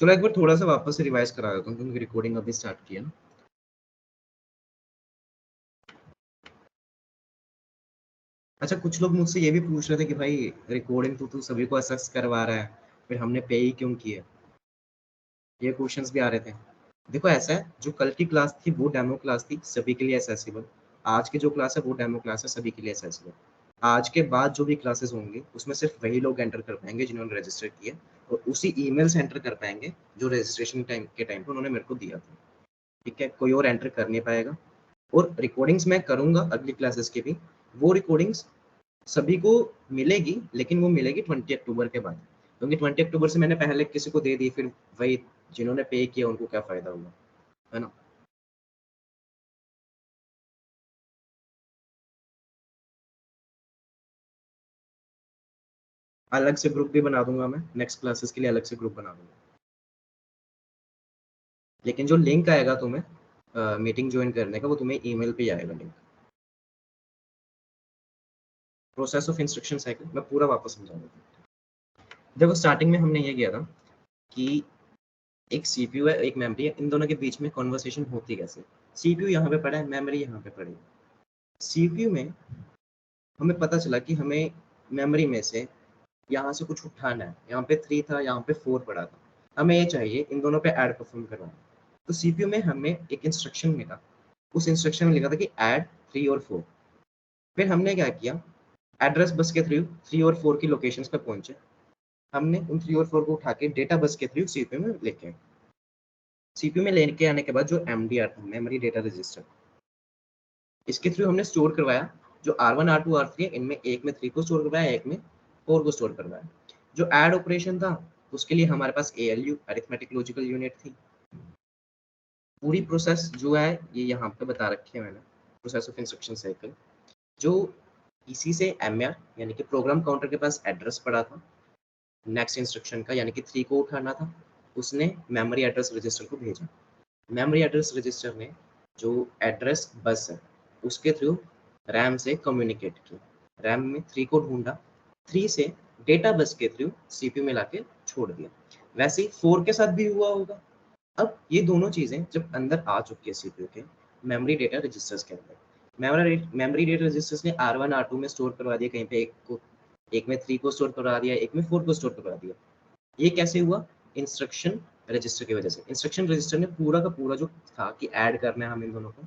चलो एक बार थोड़ा सा वापस से रिवाइज करा देता हूँ क्योंकि रिकॉर्डिंग अभी स्टार्ट की है ना। अच्छा, कुछ लोग मुझसे ये भी पूछ रहे थे कि भाई रिकॉर्डिंग तो तू सभी को असेस करवा रहा है, फिर हमने पे ही क्यों किया, ये क्वेश्चंस भी आ रहे थे। देखो ऐसा है, जो कल की क्लास थी वो डेमो क्लास थी, सभी के लिए एसेसिबल। आज की जो क्लास है वो डेमो क्लास है, सभी के लिए एसेसिबल। आज के बाद जो भी क्लासेस होंगी उसमें सिर्फ वही लोग एंटर कर पाएंगे जिन्होंने रजिस्टर किया, और उसी ईमेल से एंटर कर पाएंगे जो रजिस्ट्रेशन टाइम के टाइम पर उन्होंने मेरे को दिया था। ठीक है, कोई और एंटर कर नहीं पाएगा। और रिकॉर्डिंग्स मैं करूंगा अगली क्लासेस की भी, वो रिकॉर्डिंग्स सभी को मिलेगी, लेकिन वो मिलेगी 20 अक्टूबर के बाद, क्योंकि 20 अक्टूबर से मैंने पहले किसी को दे दी, फिर वही जिन्होंने पे किया उनको क्या फायदा हुआ, है ना। अलग से ग्रुप भी बना दूंगा मैं, नेक्स्ट क्लासेस के लिए अलग से ग्रुप बना दूंगा। लेकिन जो लिंक आएगा तुम्हें मीटिंग ज्वाइन करने का, वो तुम्हें ईमेल पे ही आएगा link. Process of instruction cycle मैं पूरा वापस समझा देता हूँ। देखो स्टार्टिंग में हमने ये किया था कि एक सीपीयू है, एक मेमोरी है, इन दोनों के बीच में कॉन्वर्सेशन होती कैसे। सीपीयू यहाँ पे पड़ा है, मेमोरी यहाँ पे पड़ी है। सीपीयू में हमें पता चला कि हमें मेमोरी में से यहाँ से कुछ उठाना है, यहाँ पे 3 था, यहाँ पे 4 पड़ा था, हमें ये चाहिए इन दोनों पे ऐड परफॉर्म करवाना। तो सीपीयू में हमें एक इंस्ट्रक्शन मिला, उस इंस्ट्रक्शन में लिखा था कि ऐड 3 और 4। फिर हमने क्या किया, एड्रेस बस के थ्रू 3 और 4 की लोकेशंस पे पहुंचे, हमने उन 3 और 4 को उठा के डेटा बस के थ्रू सीपीयू में लेके आए। सीपीयू में लेके आने के बाद जो एमडीआर था, मेमोरी डेटा रजिस्टर, इसके थ्रू हमने स्टोर करवाया जो R1 R2 R3 है, इनमें एक में 3 को स्टोर करवाया, एक में 4 को स्टोर करवाया। जो ऐड ऑपरेशन था उसके लिए हमारे पास ALU अरिथमेटिक लॉजिकल यूनिट थी। पूरी प्रोसेस जो है ये यहाँ पे बता रखी है मैंने, प्रोसेस ऑफ इंस्ट्रक्शन साइकिल। जो इसी से MR यानी कि प्रोग्राम काउंटर के पास एड्रेस पड़ा था नेक्स्ट इंस्ट्रक्शन का, यानी कि 3 को उठाना था, उसने मेमोरी एड्रेस रजिस्टर को भेजा। मेमोरी एड्रेस रजिस्टर ने जो एड्रेस बस है उसके थ्रू रैम से कम्युनिकेट किया, रैम में 3 को ढूंढा, 3 से डेटा बस के थ्रू सीपीयू में लाके छोड़ दिया। वैसे ही 4 के साथ भी हुआ होगा। अब ये दोनों चीजें जब अंदर आ चुकी है सीपीयू के मेमोरी डेटा रजिस्टर्स के अंदर, मेमोरी डेटा रजिस्टर्स ने R1 R2 में स्टोर करवा दिया, कहीं पे एक को, एक में 3 को स्टोर करवा दिया, एक में 4 को स्टोर करवा दिया। ये कैसे हुआ, इंस्ट्रक्शन रजिस्टर की वजह से। इंस्ट्रक्शन रजिस्टर ने पूरा का पूरा जो था कि ऐड करना है हम इन दोनों को,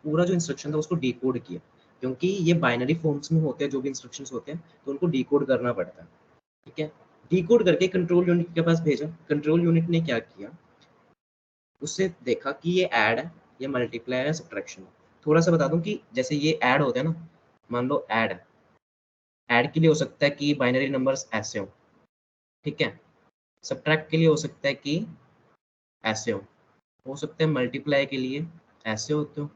पूरा जो इंस्ट्रक्शन था उसको डिकोड किया, क्योंकि ये बाइनरी फॉर्म्स में होते हैं जो भी इंस्ट्रक्शंस होते हैं, तो उनको डिकोड करना पड़ता है। ठीक है, डिकोड करके कंट्रोल यूनिट के पास भेजा। कंट्रोल यूनिट ने क्या किया, उससे देखा कि ये ऐड है, ये मल्टीप्लाई है, सब्ट्रैक्शन है। थोड़ा सा बता दूं कि जैसे ये ऐड होते हैं ना, मान लो ऐड है, ऐड के लिए हो सकता है कि बाइनरी नंबर्स ऐसे हो, ठीक है। सब्ट्रैक्ट के लिए हो सकता है कि ऐसे हो सकता है मल्टीप्लाई के लिए ऐसे होते हो,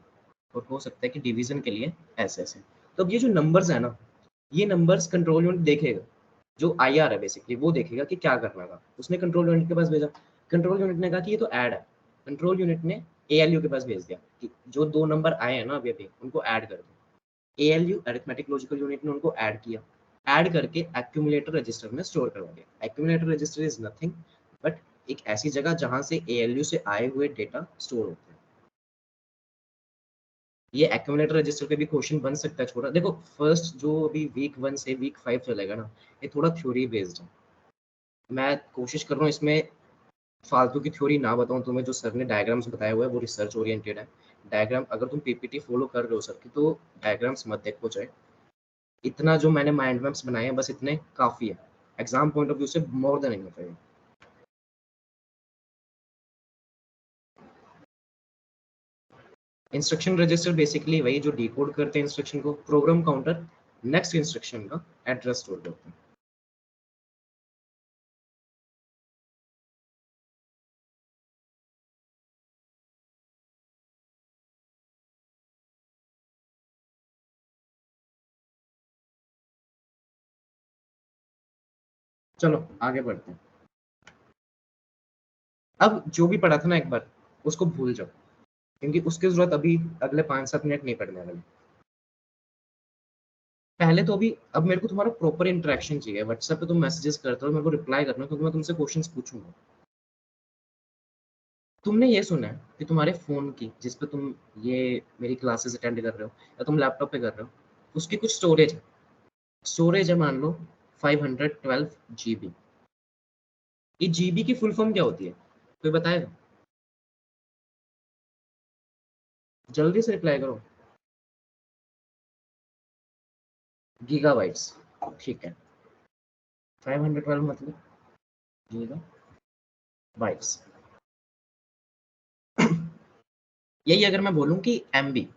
और हो सकता है कि डिवीजन के लिए ऐसे ऐसे। तो अब ये जो नंबर्स है ना, ये नंबर्स कंट्रोल यूनिट देखेगा, जो IR है बेसिकली वो देखेगा कि क्या करना था, उसने कंट्रोल यूनिट के पास भेजा। कंट्रोल यूनिट ने कहा कि ये तो ऐड है, कंट्रोल यूनिट ने ALU के पास भेज दिया कि जो दो नंबर आए हैं ना अभी अभी उनको ऐड कर दो। ALU अरिथमेटिक लॉजिकल यूनिट ने उनको ऐड किया, ऐड करके एक्यूमुलेटर रजिस्टर में स्टोर करवा दिया। Accumulator register is nothing but एक ऐसी जगह जहां से ALU से आए हुए डेटा स्टोर होते हैं। ये एक्यूमुलेटर रजिस्टर पे भी क्वेश्चन बन सकता है छोटा। देखो फर्स्ट जो अभी वीक 1 से वीक 5 चलेगा ना, ये थोड़ा थ्योरी बेस्ड है। मैं कोशिश कर रहा हूँ इसमें फालतू की थ्योरी ना बताऊं तुम्हें। जो सर ने डायग्राम्स बताया हुआ है वो रिसर्च ओरिएंटेड है। डायग्राम अगर तुम PPT फॉलो कर रहे हो सर की, तो डायग्राम्स मत देखो चाहे। इतना जो मैंने माइंड मैप्स बनाए हैं बस इतने काफी है, एग्जाम पॉइंट ऑफ व्यू से मोर देन इनफ है। इंस्ट्रक्शन रजिस्टर बेसिकली वही जो डिकोड करते हैं इंस्ट्रक्शन को, प्रोग्राम काउंटर नेक्स्ट इंस्ट्रक्शन का एड्रेस स्टोर करते हैं। चलो आगे बढ़ते हैं। अब जो भी पढ़ा था ना एक बार उसको भूल जाओ, क्योंकि उसकी जरूरत अभी अगले 5-7 मिनट नहीं पड़ने वाली। पहले तो अभी अब मेरे को तुम्हारा प्रॉपर इंटरेक्शन चाहिए। व्हाट्सएप पे तुम मैसेजेस करते हो, मेरे को रिप्लाई करना, क्योंकि मैं तुमसे क्वेश्चंस पूछूंगा। तुमने ये सुना है कि तुम्हारे फोन की, जिस पे तुम ये मेरी क्लासेस अटेंड कर रहे हो या तुम लैपटॉप पे कर रहे हो, उसकी कुछ स्टोरेज है मान लो 512 GB। ये जीबी की फुल फॉर्म क्या होती है, कोई बताएगा? जल्दी से रिप्लाई करो। गीगाबाइट्स, ठीक है। 512 मतलब गीगा बाइट्स। यही अगर मैं बोलूं कि एमबी,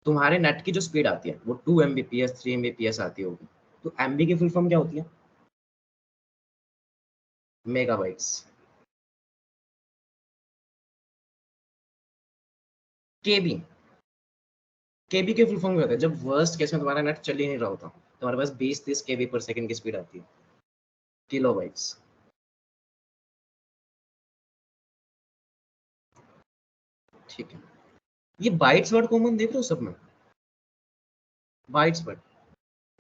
तुम्हारे नेट की जो स्पीड आती है वो 2 Mbps 3 Mbps आती होगी, तो एमबी की फुल फॉर्म क्या होती है? मेगाबाइट्स। केबी, केबी की फुल फॉर्म क्या होता है? जब वर्स्ट केस में तुम्हारा नेट चल ही नहीं रहा होता, तुम्हारे पास 20-30 KB/s की स्पीड आती है, किलोबाइट्स। ठीक है, ये बाइट्स वर्ड कॉमन देख रहे हो सब में? बाइट्स वर्ड,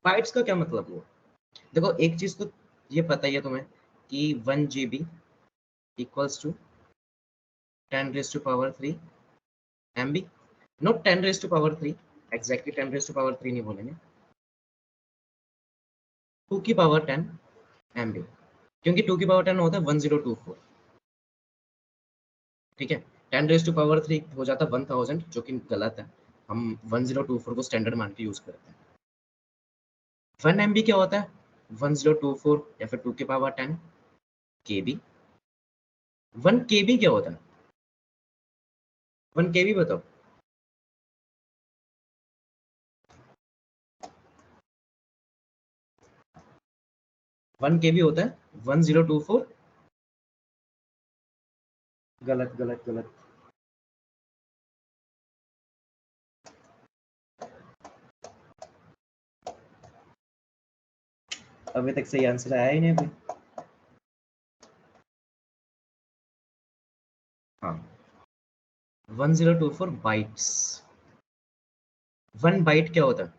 बाइट्स का क्या मतलब हुआ? देखो एक चीज तो ये पता ही है तुम्हें कि 1 GB equals to 10⁻³ MB। Not 10⁻³ exactly 10⁻³ नहीं बोलेंगे, 2 की पावर 10 MB, क्योंकि 2 की पावर 10 होता है 1024। ठीक है, 10⁻³ हो जाता है 1000, जो कि गलत है। हम 1024 को स्टैंडर्ड मान के यूज करते हैं। 1 MB क्या होता है? 1024 या फिर 2 की पावर 10 KB। 1 KB क्या होता है? 1 KB बताओ। 1 KB होता है 1024। गलत गलत गलत। अभी तक सही आंसर आया ही नहीं अभी। हाँ, 1024 बाइट्स। 1 बाइट क्या होता है?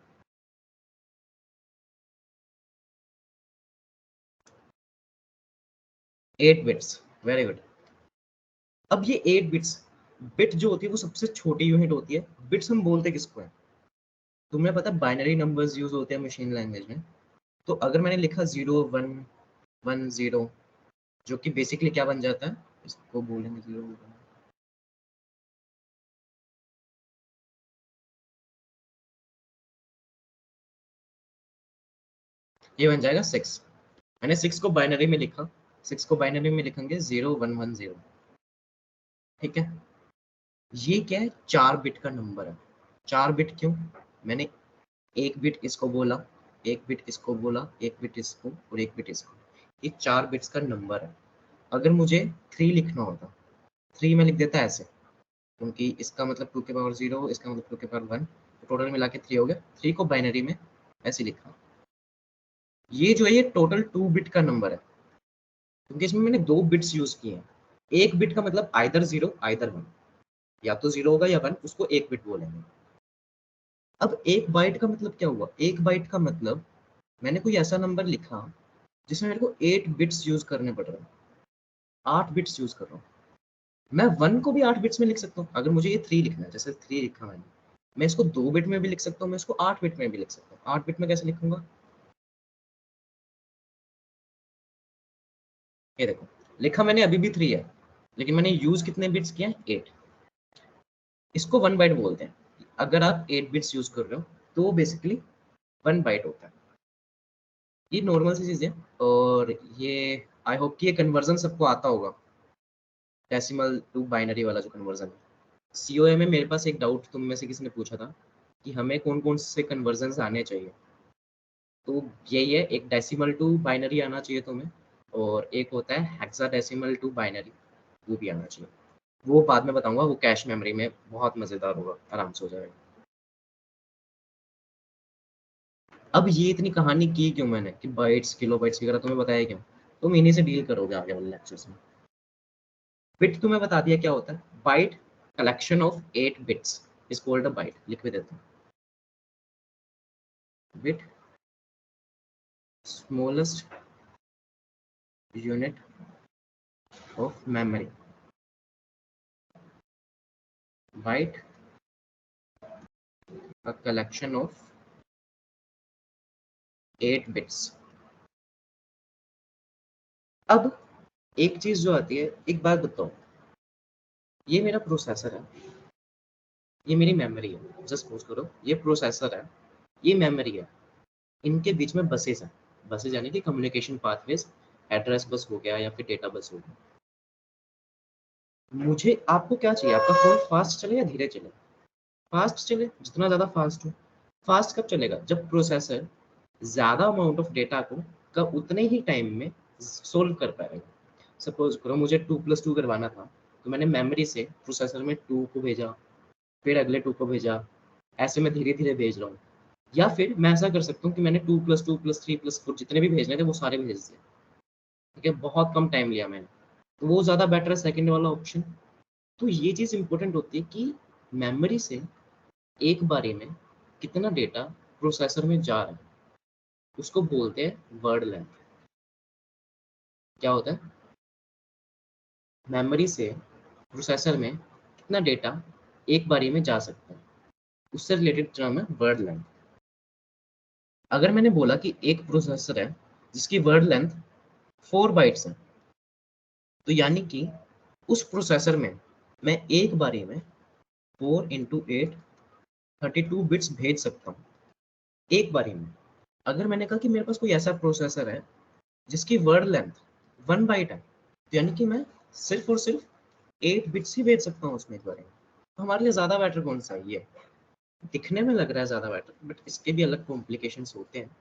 8 बिट्स। Very good. अब ये 8 बिट्स, बिट जो होती है वो सबसे छोटी यूनिट होती है। बिट्स हम बोलते किसको है? तुम्हें पता है बाइनरी नंबर्स यूज होते हैं मशीन लैंग्वेज में। तो अगर मैंने लिखा 0110, जो कि बेसिकली क्या बन जाता है, इसको बोलेंगे 01, ये बन जाएगा 6। मैंने 6 को बाइनरी में लिखा, 6 को बाइनरी में लिखेंगे 0110। ठीक है, ये क्या है? 4 बिट का नंबर है। 4 बिट क्यों? मैंने एक बिट इसको बोला, एक बिट इसको बोला, एक बिट इसको और एक बिट इसको। ये 4 बिट्स का नंबर है। अगर मुझे 3 लिखना होता, 3 में लिख देता ऐसे, क्योंकि इसका मतलब 2 की पावर 0, इसका मतलब 2 की पावर 1, तो टोटल मिला के 3 हो गया। 3 को बाइनरी में ऐसे लिखा। ये जो है ये टोटल 2 बिट का नंबर है, क्योंकि इसमें मैंने 2 बिट्स यूज किए हैं। एक बिट का मतलब आइदर 0 आइदर 1, या तो 0 होगा या 1, उसको एक बिट बोलेंगे। अब एक बाइट का मतलब क्या हुआ? एक बाइट का मतलब मैंने कोई ऐसा नंबर लिखा जिसमें मेरे को 8 बिट्स यूज करने पड़ रहे हैं। 8 बिट्स यूज कर रहा हूँ। मैं 1 को भी 8 बिट्स में लिख सकता हूँ। अगर मुझे ये 3 लिखना है, जैसे 3 लिखा मैंने, मैं इसको 2 बिट में भी लिख सकता हूँ, मैं इसको 8 बिट में भी लिख सकता हूँ। 8 बिट में कैसे लिखूंगा? ये देखो, लिखा मैंने अभी भी 3 है, लेकिन मैंने यूज कितने बिट्स किए हैं? 8। इसको 1 बाइट बोलते हैं। अगर आप 8 बिट्स यूज कर रहे हो तो बेसिकली 1 बाइट होता है। ये नॉर्मल सी चीज है। और ये आई होप कि ये कन्वर्जन सबको आता होगा, डेसिमल टू बाइनरी वाला जो कन्वर्जन है। सीओए में मेरे पास एक डाउट तुम में से किसी ने पूछा था कि हमें कौन कौन से कन्वर्जन आने चाहिए। तो यही है, एक डेसिमल टू बाइनरी आना चाहिए तुम्हें, और एक होता है हेक्साडेसिमल टू बाइनरी, वो भी आना चाहिए। वो बाद में बताऊंगा, वो कैश मेमोरी में बहुत मजेदार होगा, आराम से हो जाएगा। अब ये इतनी कहानी की क्यों मैंने कि बाइट्स किलोबाइट्स वगैरह तुम्हें बताया क्यों? तुम इन्हीं से डील करोगे आगे वाले लेक्चर्स में। बिट तुम्हें बता दिया क्या होता है। Byte, collection of 8 bits is called a byte. लिख भी देता हूँ, bit smallest unit of memory. Write a collection of 8 bits. अब एक चीज जो आती है, एक बात बताओ, ये मेरा प्रोसेसर है, ये मेरी मेमोरी है। जस्ट सपोज करो ये प्रोसेसर है, ये मेमोरी है, इनके बीच में बसेस हैं। बसेस यानी कि कम्युनिकेशन पाथवेज, एड्रेस बस हो गया या फिर डेटा बस हो गया। मुझे आपको क्या चाहिए, आपका फोन फास्ट चले या धीरे चले? फास्ट चले, जितना ज्यादा फास्ट हो। फास्ट कब चलेगा? जब प्रोसेसर ज्यादा अमाउंट ऑफ डेटा को कब उतने ही टाइम में सोल्व कर पाएगा। सपोज करो मुझे 2+2 करवाना था, तो मैंने मेमोरी से प्रोसेसर में 2 को भेजा, फिर अगले 2 को भेजा, ऐसे मैं धीरे धीरे भेज रहा हूँ। या फिर मैं ऐसा कर सकता हूँ कि मैंने 2+2+3+4 जितने भी भेजने थे वो सारे भेज दिए। ठीक है, बहुत कम टाइम लिया मैंने, तो वो ज्यादा बेटर है सेकंड वाला ऑप्शन। तो ये चीज इंपॉर्टेंट होती है कि मेमोरी से एक बारी में कितना डेटा प्रोसेसर में जा रहा है, उसको बोलते हैं वर्ड लेंथ। क्या होता है? मेमोरी से प्रोसेसर में कितना डेटा एक बारी में जा सकता है, उससे रिलेटेड टर्म है वर्ड लेंथ। अगर मैंने बोला कि एक प्रोसेसर है जिसकी वर्ड लेंथ 4 बाइट्स है, तो यानी कि उस प्रोसेसर में मैं एक बारी में 4 इंटू 8 32 बिट्स भेज सकता हूँ एक बारी में। अगर मैंने कहा कि मेरे पास कोई ऐसा प्रोसेसर है जिसकी वर्ड लेंथ 1 बाइट है, तो यानी कि मैं सिर्फ और सिर्फ 8 बिट्स ही भेज सकता हूँ उसमें एक बारी में। तो हमारे लिए ज़्यादा बेटर कौन सा है? ये दिखने में लग रहा है ज़्यादा बेटर, बट इसके भी अलग कॉम्प्लिकेशंस होते हैं।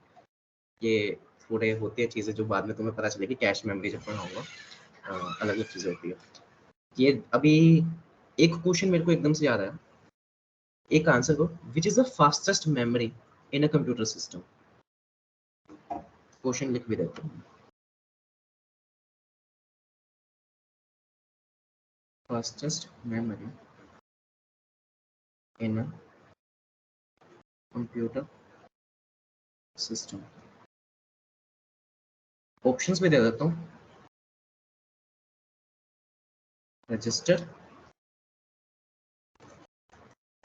ये थोड़े होते हैं चीज़ें जो बाद में तुम्हें पता चलेगी कैश मेमोरी जब पढ़ा होगा, अलग अलग चीज़ें होती है। ये अभी एक क्वेश्चन मेरे को एकदम से याद आया, एक आंसर दो, which is the fastest memory in a computer system? Question लिख भी देते हैं। Fastest memory in a computer system. Options भी दे देता हूँ। रजिस्टर,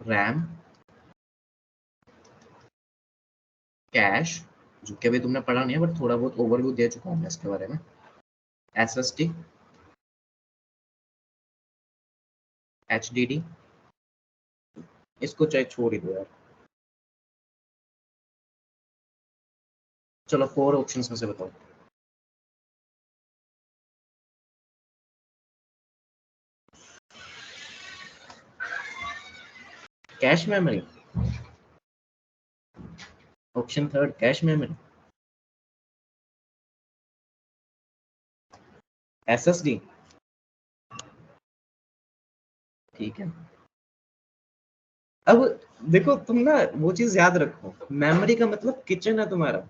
रैम, कैश, जो कि अभी तुमने पढ़ा नहीं है बट थोड़ा बहुत ओवरव्यू दे चुका हूँ मैं इसके बारे में, एसएसडी, एचडीडी, इसको चाहे छोड़ ही दो यार। चलो 4 ऑप्शंस में से बताओ। Cache memory, option third cache memory, SSD. ठीक है, अब देखो तुम ना वो चीज याद रखो, मेमोरी का मतलब किचन है तुम्हारा,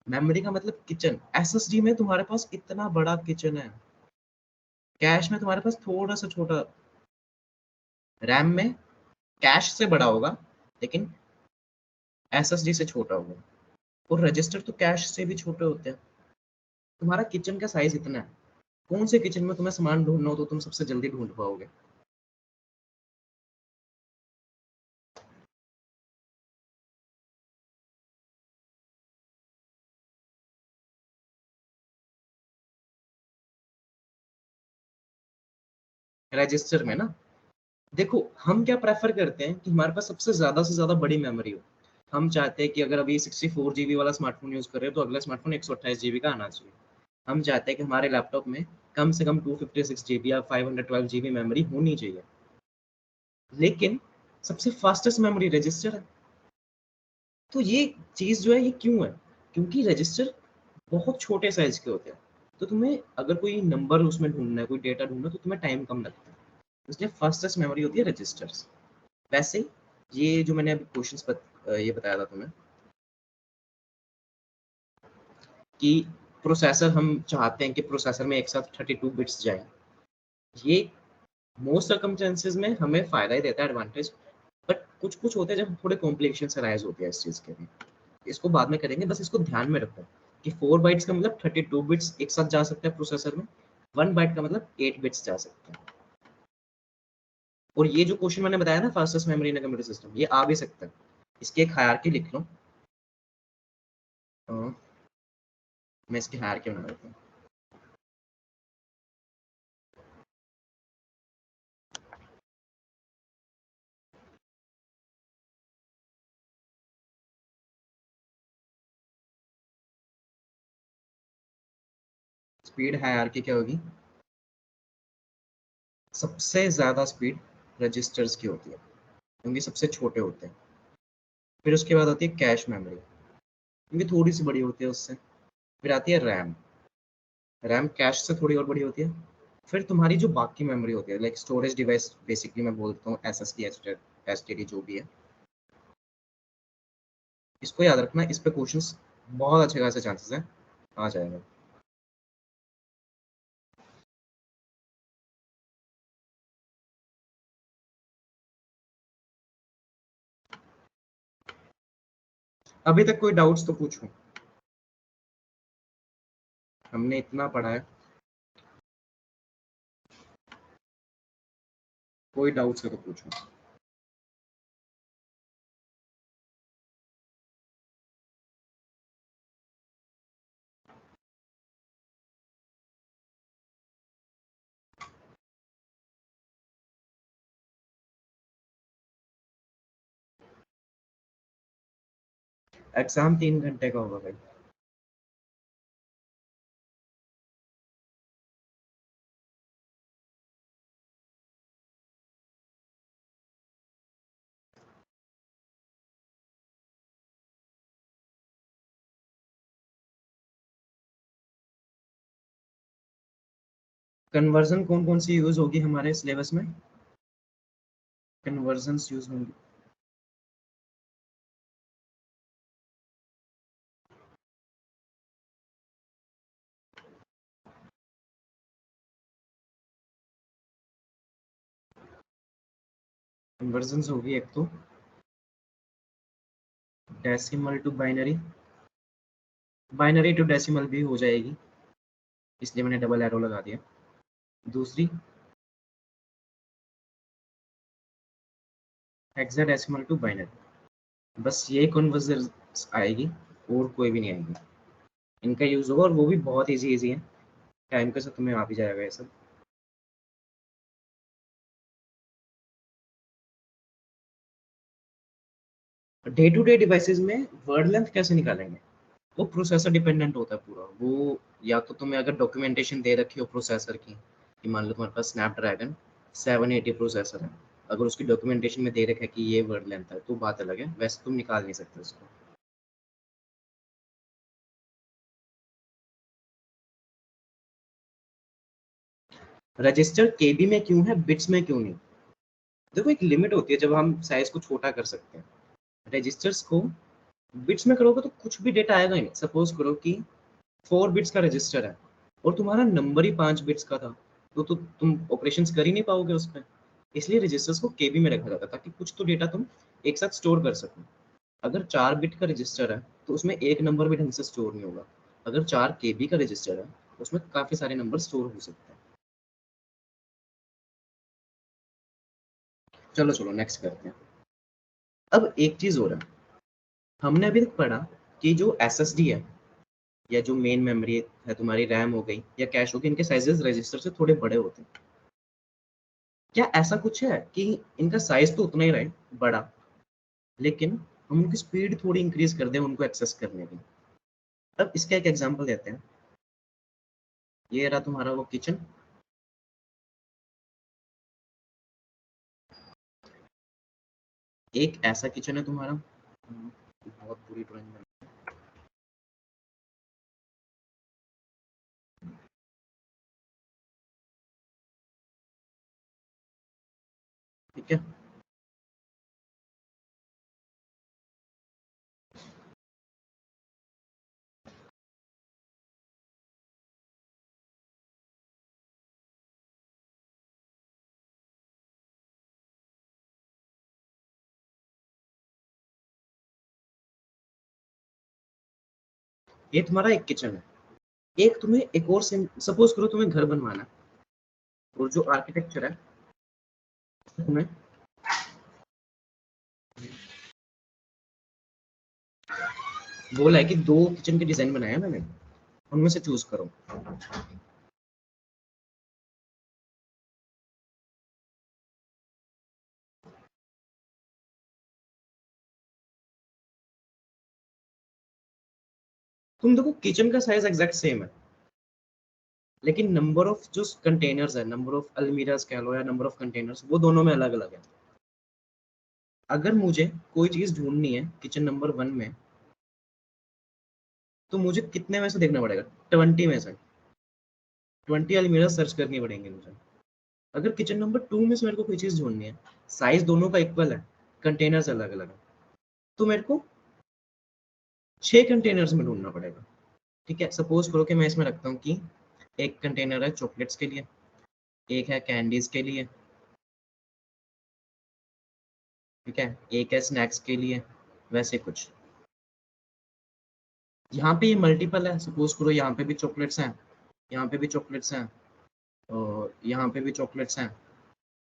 मेमोरी का मतलब किचन। एसएसडी में तुम्हारे पास इतना बड़ा किचन है, कैश में तुम्हारे पास थोड़ा सा छोटा, रैम में कैश से बड़ा होगा लेकिन एसएसडी से छोटा होगा, और रजिस्टर तो कैश से भी छोटे होते हैं। तुम्हारा किचन का साइज इतना है, कौन से किचन में तुम्हें सामान ढूंढना हो तो तुम सबसे जल्दी ढूंढ पाओगे? रजिस्टर में ना। देखो हम क्या प्रेफर करते हैं कि हमारे पास सबसे ज्यादा से ज्यादा बड़ी मेमोरी हो। हम चाहते हैं कि अगर अभी 64 GB वाला स्मार्टफोन यूज कर रहे हो तो अगला स्मार्टफोन 128 GB का आना चाहिए। हम चाहते हैं कि हमारे लैपटॉप में कम से कम 256 GB या 512 GB मेमोरी होनी चाहिए, लेकिन सबसे फास्टेस्ट मेमोरी रजिस्टर है। तो ये चीज जो है ये क्यों है? क्योंकि रजिस्टर बहुत छोटे साइज के होते हैं, तो तुम्हें अगर कोई नंबर उसमें ढूंढना है, कोई डेटा ढूंढना है, तो तुम्हें टाइम कम लगता है, इसलिए फास्टेस्ट मेमोरी होती है रजिस्टर्स। वैसे ये जो मैंने अभी क्वेश्चंस ये बताया था तुम्हें कि प्रोसेसर, हम चाहते हैं कि प्रोसेसर में एक साथ 32 बिट्स जाए, ये मोस्ट सर्कमस्टेंसेज में हमें फायदा ही देता है, एडवांटेज। बट कुछ कुछ होते हैं जब थोड़े कॉम्प्लिकेशन अराइज होती है इस चीज के लिए, इसको बाद में करेंगे। बस इसको ध्यान में रखो कि 4 बाइट्स का मतलब 32 बिट्स एक साथ जा सकते हैं प्रोसेसर में, 1 बाइट का मतलब 8 बिट्स जा सकते हैं। और ये जो क्वेश्चन मैंने बताया ना, fastest memory in computer system, ये आ भी सकता है। इसकी एक हायरार्की लिख लो। मैं इसकी हायरार्की बना देता हूँ। स्पीड हायरार्की क्या होगी? सबसे ज्यादा स्पीड रजिस्टर्स की होती है, क्योंकि सबसे छोटे होते हैं। फिर उसके बाद होती है कैश मेमोरी, क्योंकि थोड़ी सी बड़ी होती है उससे। फिर आती है रैम। रैम कैश से थोड़ी और बड़ी होती है। फिर तुम्हारी जो बाकी मेमोरी होती है, लाइक स्टोरेज डिवाइस, बेसिकली मैं बोलता हूँ एसएसडी, एसटीडी जो भी है। इसको याद रखना, इस पे क्वेश्चंस बहुत अच्छे खासे चांसेस है आ जाएगा। अभी तक कोई डाउट्स तो पूछो, हमने इतना पढ़ा है। कोई डाउट्स है तो पूछो। एग्जाम 3 घंटे का होगा भाई। कन्वर्जन कौन कौन सी यूज होगी हमारे सिलेबस में? कन्वर्जन्स यूज होंगी। कन्वर्जन्स होगी एक तो decimal to binary, binary to decimal भी हो जाएगी, इसलिए मैंने डबल एरो लगा दिया। दूसरी हेक्साडेसिमल टू बाइनरी, बस ये कन्वर्जन आएगी और कोई भी नहीं आएगी। इनका यूज होगा और वो भी बहुत इजी इजी है, टाइम के साथ तुम्हें आ भी जाएगा ये सब। डे टू डे डिवाइसेस में वर्ड लेंथ कैसे निकालेंगे? वो प्रोसेसर डिपेंडेंट होता है पूरा वो। या तो तुम्हें अगर डॉक्यूमेंटेशन दे रखी हो प्रोसेसर की, कि मान लो तुम्हारे पास स्नैपड्रैगन 780 प्रोसेसर है, अगर उसकी डॉक्यूमेंटेशन में दे रखा है कि ये वर्ड लेंथ है तो बात अलग है, वैसे तुम निकाल नहीं सकते उसको। रजिस्टर केबी में क्यों है, बिट्स में क्यों नहीं? देखो एक लिमिट होती है जब हम साइज को छोटा कर सकते हैं। रजिस्टर्स को बिट्स में करोगे तो कुछ भी डेटा आएगा ही नहीं। सपोज करो कि 4 बिट्स का रजिस्टर है और तुम्हारा नंबर ही 5 बिट्स का था, तो तुम ऑपरेशंस कर ही नहीं पाओगे उस पर। इसलिए रजिस्टर्स को केबी में रखा जाता है, ताकि कुछ तो डेटा तुम एक साथ स्टोर कर सको। अगर 4 बिट का रजिस्टर है तो उसमें एक नंबर भी ढंग से स्टोर नहीं होगा। अगर 4 केबी का रजिस्टर है तो उसमें काफी सारे नंबर स्टोर हो सकते हैं। चलो चलो नेक्स्ट करते हैं। अब एक चीज हो रहा है, हमने अभी तक पढ़ा कि जो एसएसडी है या जो मेन मेमोरी है, तुम्हारी रैम हो गई या कैश हो गई, इनके साइजेस रजिस्टर से थोड़े बड़े होते हैं। क्या ऐसा कुछ है कि इनका साइज तो उतना ही रहे, बड़ा, लेकिन हम उनकी स्पीड थोड़ी इंक्रीज कर दें उनको एक्सेस करने की? अब इसका एक एग्जांपल देते हैं। ये रहा तुम्हारा वो किचन। एक ऐसा किचन है तुम्हारा, बहुत बुरी ड्राइंग है, ठीक है। ये तुम्हारा एक किचन है, एक तुम्हें एक और सपोज करो तुम्हें घर बनवाना है, और जो आर्किटेक्चर है तुम्हें बोला है कि 2 किचन के डिजाइन बनाए हैं मैंने, उनमें से चूज करो। तुम देखो किचन का साइज एग्जैक्ट सेम है, लेकिन नंबर ऑफ जो कंटेनर्स है, नंबर ऑफ अलमीरास कह लो या नंबर ऑफ कंटेनर्स, वो दोनों में अलग अलग है। अगर मुझे कोई चीज ढूंढनी है किचन नंबर 1 में, तो मुझे कितने में से देखना पड़ेगा? 20 में से 20 अलमीरा सर्च करनी पड़ेंगे मुझे। अगर किचन नंबर 2 में से मेरे को कोई चीज ढूंढनी है, साइज दोनों का इक्वल है, कंटेनर्स अलग अलग है, तो मेरे को 6 कंटेनर्स में ढूंढना पड़ेगा। ठीक है, सपोज करो कि मैं इसमें रखता हूँ कि एक कंटेनर है चॉकलेट्स के लिए, एक है कैंडीज के लिए, ठीक है, एक है स्नैक्स के लिए, वैसे कुछ। यहाँ पे ये मल्टीपल है, सपोज करो यहाँ पे भी चॉकलेट्स हैं, यहाँ पे भी चॉकलेट्स हैं, और यहाँ पे भी चॉकलेट्स हैं,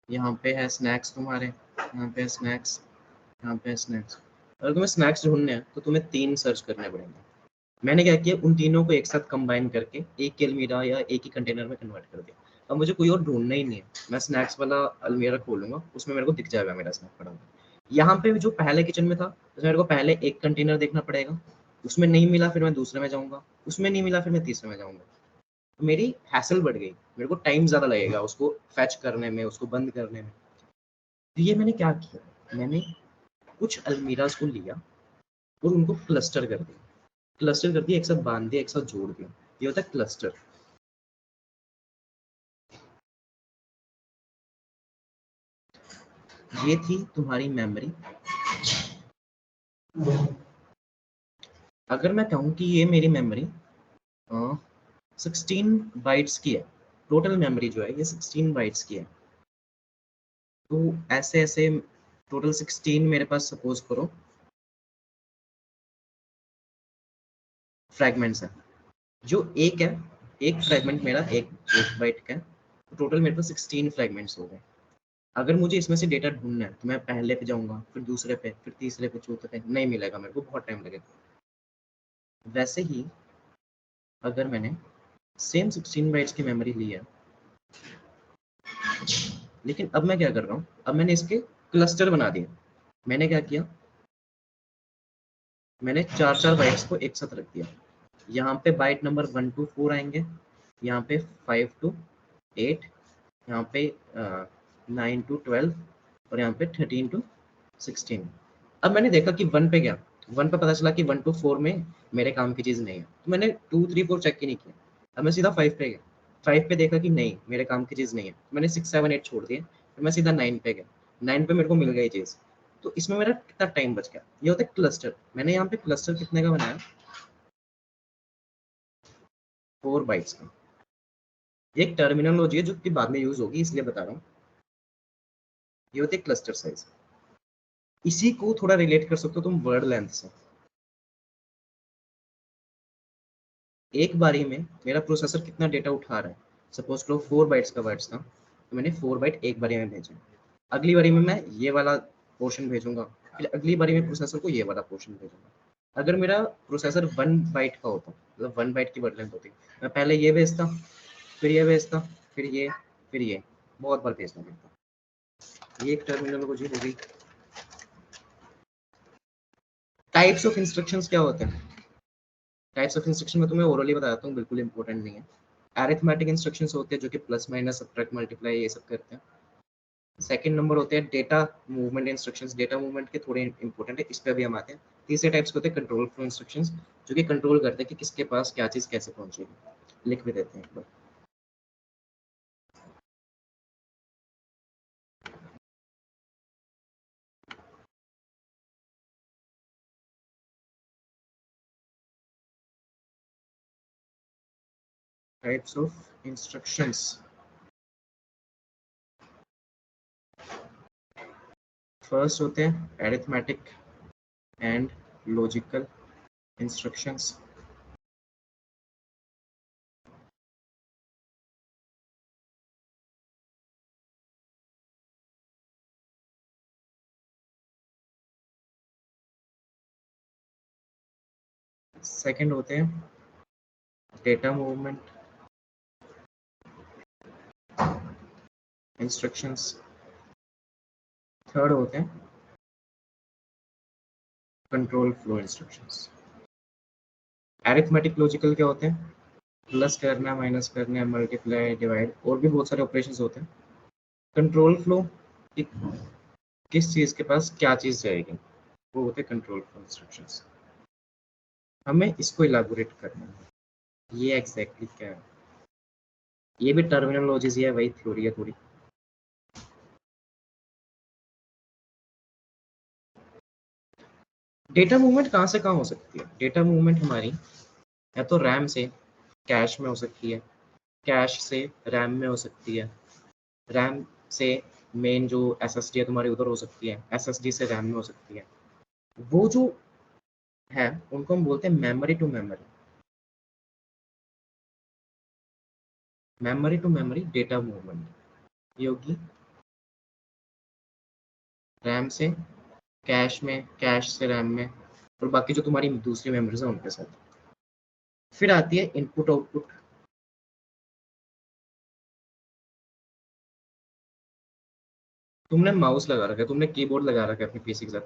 यहाँ पे है स्नैक्स तुम्हारे, यहाँ पे है स्नैक्स, यहाँ पे है स्नैक्स। अगर तुम्हें स्नैक्स ढूंढने हैं तो तुम्हें 3 सर्च करने पड़ेंगे। मैंने क्या किया, उन तीनों को एक साथ कंबाइन करके एक ही अलमीरा या एक ही कंटेनर में कन्वर्ट कर दिया। अब मुझे कोई और ढूंढना ही नहीं है, मैं स्नैक्स वाला अलमीरा खोलूंगा, उसमें मेरे को दिख जाएगा मेरा स्नैक पड़ा हुआ। यहाँ पे जो पहले किचन में था, उसमें मेरे को पहले एक कंटेनर देखना पड़ेगा, उसमें नहीं मिला फिर मैं दूसरे में जाऊंगा, उसमें नहीं मिला फिर मैं तीसरे में जाऊंगा। तो मेरी हैसल बढ़ गई, मेरे को टाइम ज्यादा लगेगा उसको फैच करने में, उसको बंद करने में। तो ये मैंने क्या किया, मैंने कुछ अलमीराज को लिया और उनको क्लस्टर कर दिया, क्लस्टर कर दिया, एक साथ बांध दिया, एक साथ जोड़ दिया। ये होता है क्लस्टर। ये थी तुम्हारी मेमोरी। अगर मैं कहूँ कि ये मेरी मेमोरी 16 बाइट्स की है, टोटल मेमोरी जो है ये 16 बाइट्स की है, तो ऐसे ऐसे टोटल 16 मेरे पास सपोज करो फ्रैगमेंट्स है। जो एक है, एक फ्रैगमेंट मेरा एक एक बाइट का है, तो टोटल मेरे पास 16 फ्रैगमेंट्स हो गए। अगर मुझे इसमें से डेटा ढूंढना है तो मैं पहले पे जाऊंगा, फिर दूसरे पे, फिर तीसरे पे, चौथे पे, नहीं मिलेगा मेरे को, बहुत टाइम लगेगा। वैसे ही अगर मैंने सेम 16 बाइट्स की मेमोरी ली है, लेकिन अब मैं क्या कर रहा हूँ, अब मैंने इसके क्लस्टर बना दिए। मैंने क्या किया, मैंने 4 4 बाइट्स को एक साथ रख दिया। यहाँ पे बाइट नंबर 1 to 4 आएंगे, यहाँ पे 5 to 8, यहाँ पे 9 to 12, और यहाँ पे 13 to 16। अब मैंने देखा कि 1 पे गया, 1 पे पता चला कि 1 to 4 में मेरे काम की चीज़ नहीं है, तो मैंने 2 3 4 चेक ही नहीं किया। अब मैं सीधा 5 पे गया, 5 पे देखा कि नहीं मेरे काम की चीज़ नहीं है, मैंने 6 7 8 छोड़ दिए, फिर मैं सीधा 9 पे गया, 9 पे मेरे को मिल गई चीज़। तो इसमें मेरा कितना टाइम बच गया, ये होता है क्लस्टर। मैंने यहाँ पे क्लस्टर कितने का बनाया, 4 बाइट्स का। ये एक टर्मिनोलॉजी है जो कि बाद में यूज होगी, इसलिए बता रहा हूँ। ये होती है क्लस्टर साइज। इसी को थोड़ा रिलेट कर सकते हो तुम वर्ड लेंथ से। एक बारी में मेरा प्रोसेसर कितना डेटा उठा रहा है, सपोज करो 4 बाइट्स का वर्ड्स था, तो मैंने 4 बाइट एक बारी में भेजा। अगली बारी में मैं ये वाला पोर्शन भेजूंगा, फिर अगली बारी में प्रोसेसर को ये वाला पोर्शन भेजूंगा। अगर मेरा प्रोसेसर 1 बाइट का होता, मतलब 1 बाइट की वर्ड लेंथ होती, मैं पहले ये भेजता, फिर ये भेजता, फिर ये, फिर ये, बहुत बार भेजना पड़ता। ये एक टर्मिनोलॉजी हो गई। टाइप्स ऑफ इंस्ट्रक्शंस क्या होते हैं? टाइप्स ऑफ इंस्ट्रक्शन में तुम्हें ओरली बताता हूँ, बिल्कुल इंपॉर्टेंट नहीं है। अरिथमेटिक इंस्ट्रक्शंस होते हैं जो कि प्लस माइनस सब्ट्रैक्ट मल्टीप्लाई ये सब करते हैं। सेकंड नंबर होते हैं data movement instructions, data movement के थोड़े इंपॉर्टेंट है, इस पे भी हम आते हैं। तीसरे टाइप्स होते हैं कंट्रोल फ्लो इंस्ट्रक्शंस, जो कि कंट्रोल करते हैं कि किसके पास क्या चीज़ कैसे पहुंचेगी। लिख भी देते हैं एक बार। टाइप्स ऑफ इंस्ट्रक्शंस, फर्स्ट होते हैं arithmetic and logical instructions. Second होते हैं डेटा मूवमेंट इंस्ट्रक्शंस, थर्ड होते हैं control flow instructions. Arithmetic logical क्या होते हैं? प्लस करना, माइनस करना, मल्टीप्लाई, डिवाइड, और भी बहुत सारे ऑपरेशंस होते हैं। कंट्रोल फ्लो, किस चीज के पास क्या चीज जाएगी, वो होते हैं कंट्रोल फ्लो इंस्ट्रक्शंस। हमें इसको इलाबोरेट करना है, ये एग्जैक्टली क्या है। ये भी टर्मिनोलॉजीज है, वही थ्योरी है थोड़ी। डेटा मूवमेंट कहाँ से कहाँ हो सकती है? डेटा मूवमेंट हमारी या तो रैम से कैश में हो सकती है, कैश से रैम में हो सकती है, रैम से मेन जो एसएसडी है तुम्हारी उधर हो सकती है, एसएसडी से रैम में हो सकती है। वो जो है उनको हम बोलते हैं memory to memory. Memory to memory data movement ये होगी रैम से कैश में, कैश से रैम में, और बाकी जो तुम्हारी दूसरी मेमोरीज है उनके साथ। फिर आती है इनपुट आउटपुट। तुमने माउस लगा रखा है, तुमने कीबोर्ड लगा रखा है अपने पीसी के साथ,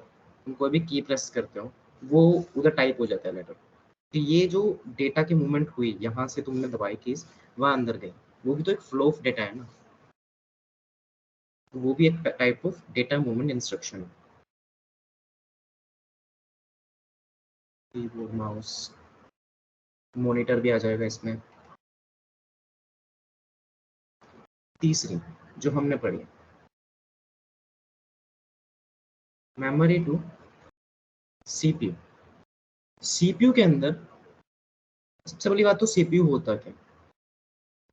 तुम कोई भी की प्रेस करते हो वो उधर टाइप हो जाता है लेटर। तो ये जो डेटा की मूवमेंट हुई, यहाँ से तुमने दबाई कीज, वहां अंदर गई, वो भी तो एक फ्लो ऑफ डेटा है ना, तो वो भी एक type of data movement instruction है। कीबोर्ड, माउस, मॉनिटर भी आ जाएगा इसमें। तीसरी जो हमने पढ़ी, मेमोरी टू सीपीयू। सीपीयू के अंदर सबसे बड़ी बात तो सीपीयू होता क्या?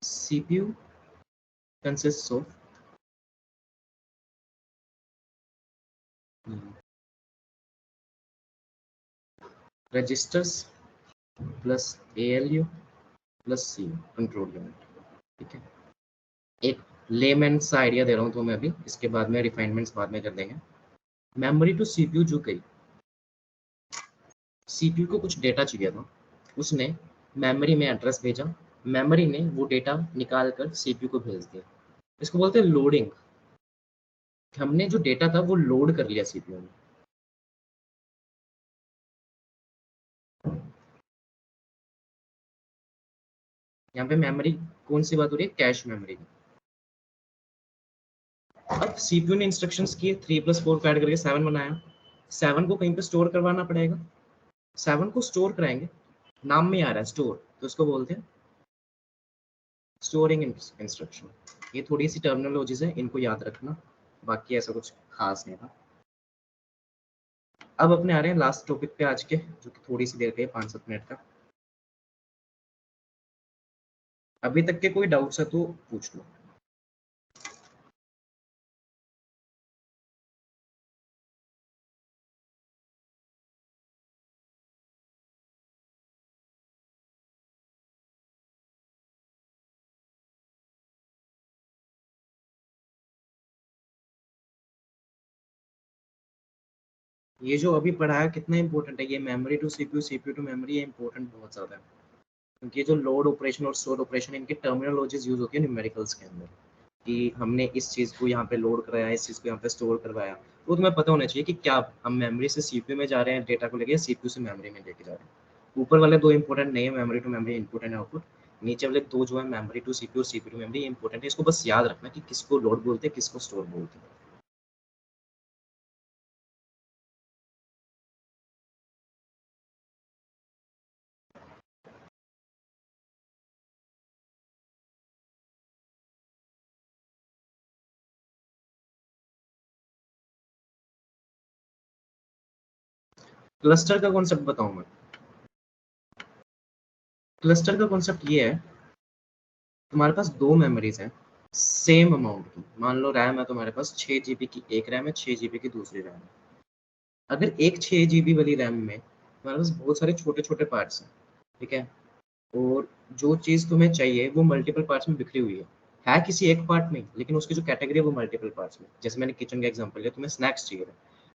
CPU consist of registers plus ALU plus C control unit. ठीक है, एक लेमैन सा आइडिया दे रहा हूँ तो मैं अभी, इसके बाद में रिफाइनमेंट्स बाद में कर देंगे। मेमोरी टू सीपीयू जो गई, सीपीयू को कुछ डेटा चाहिए था, उसने मेमोरी में एड्रेस भेजा, मेमोरी ने वो डेटा निकाल कर सीपीयू को भेज दिया। इसको बोलते हैं लोडिंग। हमने जो डेटा था वो लोड कर लिया सीपीयू में। यहाँ पे मेमोरी कौन सी बात हो रही है? कैश मेमोरी की। अब सीपीयू ने इंस्ट्रक्शंस किए, 3+4 को ऐड करके 7 बनाया। 7 को कहीं पे स्टोर करवाना पड़ेगा, 7 को स्टोर कराएंगे, नाम में आ रहा है स्टोर, तो इसको बोलते हैं स्टोरिंग इंस्ट्रक्शन। ये थोड़ी सी टर्मिनोलॉजीज है, इनको याद रखना, बाकी ऐसा कुछ खास नहीं था। अब अपने आ रहे हैं लास्ट टॉपिक पे आज के, जो कि थोड़ी सी देर के 5-7 मिनट का। अभी तक के कोई डाउट्स है तो पूछ लो। ये जो अभी पढ़ा है कितना इंपॉर्टेंट है, ये memory to CPU, CPU to memory, ये इंपॉर्टेंट बहुत ज्यादा है, क्योंकि जो लोड ऑपरेशन और स्टोर ऑपरेशन, इनकी टर्मिनोलॉजीज यूज होती है न्यूमेरिकल्स के अंदर, कि हमने इस चीज को यहाँ पे लोड कराया, इस चीज को यहाँ पे स्टोर करवाया। तो तुम्हें पता होना चाहिए कि क्या हम मेमोरी से सीपीयू में जा रहे हैं डेटा को लेके, सीपीयू से मेमोरी में लेके जा रहे हैं। ऊपर वाले दो इंपॉर्टेंट नहीं है, memory to memory input and output. नीचे वाले दो जो है memory to CPU, CPU to memory, important है, इसको बस याद रखना कि किसको लोड बोलते हैं, किसको स्टोर बोलते हैं। क्लस्टर का कॉन्सेप्ट बताऊं मैं? क्लस्टर का कॉन्सेप्ट ये है, तुम्हारे पास दो मेमोरीज हैं सेम अमाउंट की, मान लो रैम है तुम्हारे पास 6 GB की एक रैम है, 6 GB की दूसरी रैम है। अगर एक 6 GB वाली रैम में तुम्हारे पास बहुत सारे छोटे छोटे पार्ट्स हैं, ठीक है, और जो चीज़ तुम्हें चाहिए वो मल्टीपल पार्ट्स में बिखरी हुई है किसी एक पार्ट में, लेकिन उसकी जो कैटेगरी है वो मल्टीपल पार्ट्स में। जैसे मैंने किचन का एग्जांपल लिया, तुम्हें स्नैक्स चाहिए,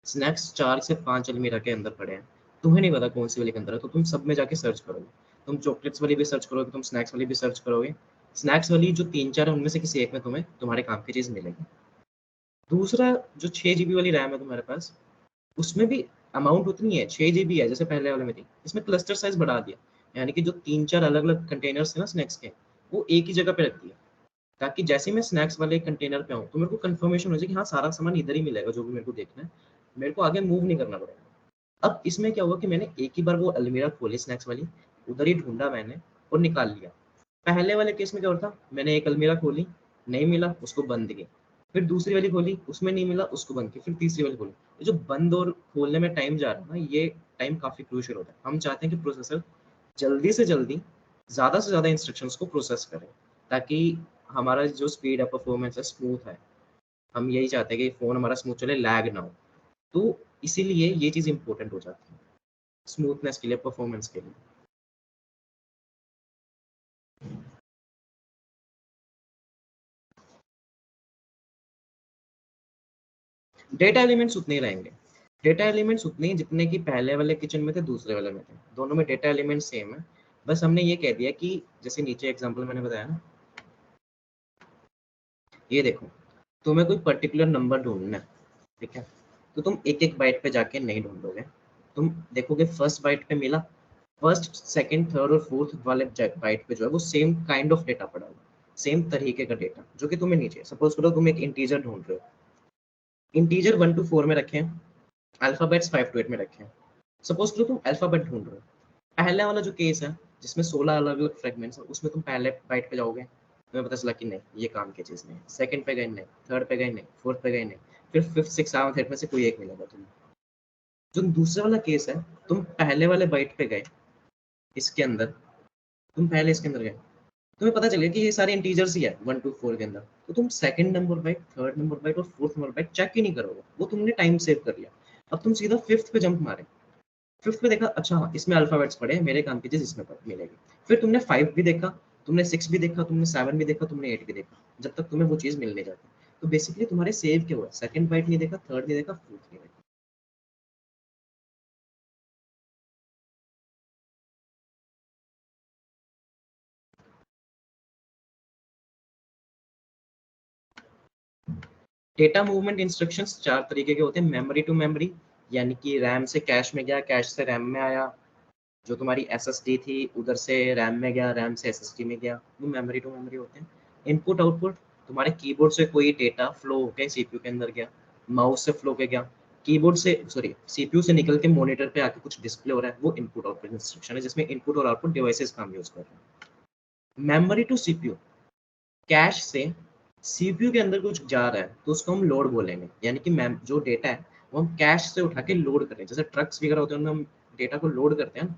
स्नैक्स 4 से 5 अलमीरा के अंदर पड़े हैं, तुम्हें नहीं पता कौन सी वाली के अंदर है, तो तुम सब में जाके सर्च करोगे। तुम चॉकलेट्स वाली भी सर्च करोगे, तुम स्नैक्स वाली भी सर्च करोगे। स्नैक्स वाली जो 3-4 है उनमें से किसी एक में तुम्हें तुम्हारे काम की चीज़ मिलेगी। दूसरा जो 6 जीबी वाली रैम है तुम्हारे पास, उसमें भी अमाउंट उतनी है, 6 जीबी है जैसे पहले वाले में थी। इसमें क्लस्टर साइज़ बढ़ा दिया, यानी कि जो 3-4 अलग-अलग कंटेनर्स थे ना स्नैक्स के, वो एक ही जगह पे रख दिया, ताकि जैसे ही मैं स्नैक्स वाले कंटेनर पे आऊँ, तो मेरे को कन्फर्मेशन हो जाए कि हाँ, सारा सामान इधर ही मिलेगा जो भी मेरे को देखना है। मेरे को आगे मूव नहीं करना पड़ेगा। अब इसमें क्या हुआ कि मैंने एक ही बार वो अलमीरा खोली स्नैक्स वाली, उधर ही ढूँढा मैंने और निकाल लिया। पहले वाले केस में क्या होता, मैंने एक अलमीरा खोली, नहीं मिला, उसको बंद की। फिर दूसरी वाली खोली, उसमें नहीं मिला, उसको बंद की। फिर तीसरी वाली खोली। ये जो बंद और खोलने में टाइम जा रहा है ना, ये टाइम काफ़ी क्रूशियल होता है। हम चाहते हैं कि प्रोसेसर जल्दी से जल्दी, ज़्यादा से ज़्यादा इंस्ट्रक्शंस को प्रोसेस करे, ताकि हमारा जो स्पीड है, परफॉर्मेंस है, स्मूथ है। हम यही चाहते हैं कि फ़ोन हमारा स्मूथ चले, लैग ना हो। तो इसीलिए ये चीज़ इम्पोर्टेंट हो जाती है, स्मूथनेस के लिए, परफॉर्मेंस के लिए। डेटा एलिमेंट्स उतने ही रहेंगे। डेटा एलिमेंट्स उतने ही जितने कि पहले वाले किचन में थे, दूसरे वाले में थे। दोनों में डेटा एलिमेंट सेम है। बस हमने ये कह दिया कि जैसे नीचे एग्जांपल मैंने बताया ना, ये देखो, तुम्हें कोई पर्टिकुलर नंबर ढूँढना है, ठीक है? तो तुम एक-एक बाइट पे जाके नहीं ढूँढोगे। तुम देखोगे फर्स्ट बाइट पे मिला, फर्स्ट, सेकंड, थर्ड और फोर्थ वाले बाइट पे जो है वो सेम काइंड ऑफ डेटा पड़ा हुआ है, सेम तरीके का डेटा जो कि तुम्हें नहीं चाहिए। सपोज करो तुम एक इंटीजर ढूंढ रहे हो, इंटीजर 1 to 4 में रखे हैं, अल्फाबेट्स 5 to 8 में रखे हैं। सपोज करो तुम अल्फाबेट ढूंढ रहे हो, पहले वाला जो केस है जिसमें 16 अलग अलग फ्रेगमेंट्स है, उसमें तुम पहले बाइट पे जाओगे, तुम्हें पता चला कि नहीं ये काम की चीज़ नहीं है। सेकंड पे गए नहीं, थर्ड पे गए नहीं, फोर्थ पे गए नहीं, फिर फिफ्थ, सिक्स, सेवंथ, एट में से कोई एक मिलेगा तुम्हें। जो दूसरा वाला केस है, तुम पहले वाले बाइट पे गए, इसके अंदर तुम पहले इसके अंदर गए, तुम्हें पता चलेगा कि ये सारे इंटीजर्स ही है 1 to 4 के अंदर। तो तुम second number byte, third number byte और फोर्थ नंबर बाइट चेक ही नहीं करोगे, वो तुमने टाइम सेव कर लिया। अब तुम सीधा फिफ्थ पे जंप मारे, फिफ्थ पे देखा, अच्छा हाँ, इसमें अल्फाबेट्स पड़े हैं, मेरे काम की चीज इसमें मिलेगी। फिर तुमने 5 भी देखा, तुमने 6 भी देखा, तुमने 7 भी देखा, तुमने 8 भी देखा, जब तक तुम्हें वो चीज मिल नहीं जाती। तो बेसिकली तुम्हारे सेव क्या हुआ, सेकंड बाइट नहीं देखा, थर्ड नहीं देखा, फोर्थ नहीं देखा। डेटा मूवमेंट इंस्ट्रक्शंस 4 तरीके के होते हैं। मेमोरी टू मेमोरी, यानी कि रैम से कैश में गया, कैश से रैम में आया। जो तुम्हारी एसएसडी थी उधर से रैम में गया, रैम से एसएसडी में गया, वो मेमोरी टू मेमोरी होते हैं। इनपुट आउटपुट, तुम्हारे कीबोर्ड से कोई डेटा फ्लो होकर सीपीयू के अंदर गया, माउस से फ्लो के गया, कीबोर्ड से, सॉरी, सीपीयू से निकल के मॉनिटर पे आके कुछ डिस्प्ले हो रहा है, वो इनपुट आउटपुट इंस्ट्रक्शन है, जिसमें इनपुट और आउटपुट डिवाइसेस काम यूज कर रहे हैं। मेमोरी टू सीपीयू, कैश से सीपीयू के अंदर कुछ जा रहा है तो उसको हम लोड बोलेंगे, यानी कि मैम जो डेटा है वो हम कैश से उठा के लोड करें। जैसे ट्रक्स वगैरह होते हैं उनमें हम डेटा को लोड करते हैं ना,